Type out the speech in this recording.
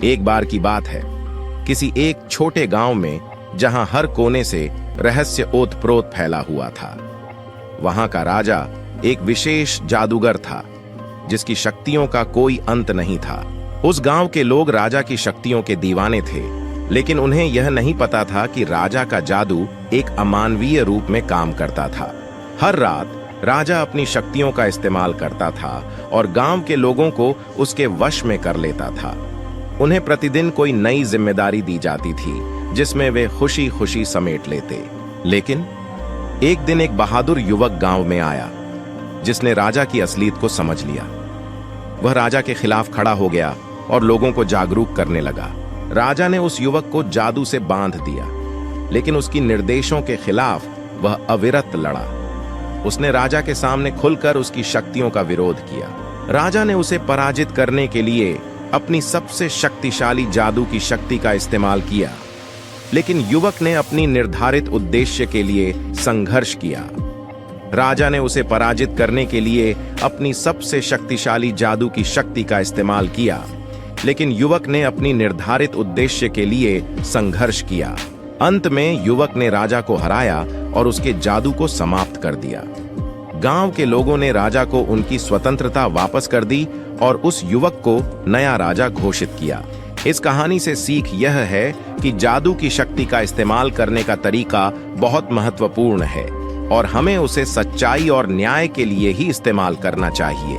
एक बार की बात है, किसी एक छोटे गांव में जहां हर कोने से रहस्य ओतप्रोत फैला हुआ था। वहां का राजा एक विशेष जादूगर था जिसकी शक्तियों का कोई अंत नहीं था। उस गांव के लोग राजा की शक्तियों के दीवाने थे, लेकिन उन्हें यह नहीं पता था कि राजा का जादू एक अमानवीय रूप में काम करता था। हर रात राजा अपनी शक्तियों का इस्तेमाल करता था और गांव के लोगों को उसके वश में कर लेता था। उन्हें प्रतिदिन कोई नई जिम्मेदारी दी जाती थी जिसमें वे खुशी खुशी समेट लेते। लेकिन एक दिन एक बहादुर युवक गांव में आया जिसने राजा की असलियत को समझ लिया। वह राजा के खिलाफ खड़ा हो गया और लोगों को जागरूक करने लगा। राजा ने उस युवक को जादू से बांध दिया, लेकिन उसकी निर्देशों के खिलाफ वह अविरत लड़ा। उसने राजा के सामने खुलकर उसकी शक्तियों का विरोध किया। राजा ने उसे पराजित करने के लिए अपनी सबसे शक्तिशाली जादू की शक्ति का इस्तेमाल किया, लेकिन युवक ने अपनी निर्धारित उद्देश्य के लिए संघर्ष किया। राजा ने उसे पराजित करने के लिए अपनी सबसे शक्तिशाली जादू की शक्ति का इस्तेमाल किया, लेकिन युवक ने अपनी निर्धारित उद्देश्य के लिए संघर्ष किया। अंत में युवक ने राजा को हराया और उसके जादू को समाप्त कर दिया। गांव के लोगों ने राजा को उनकी स्वतंत्रता वापस कर दी और उस युवक को नया राजा घोषित किया। इस कहानी से सीख यह है कि जादू की शक्ति का इस्तेमाल करने का तरीका बहुत महत्वपूर्ण है और हमें उसे सच्चाई और न्याय के लिए ही इस्तेमाल करना चाहिए।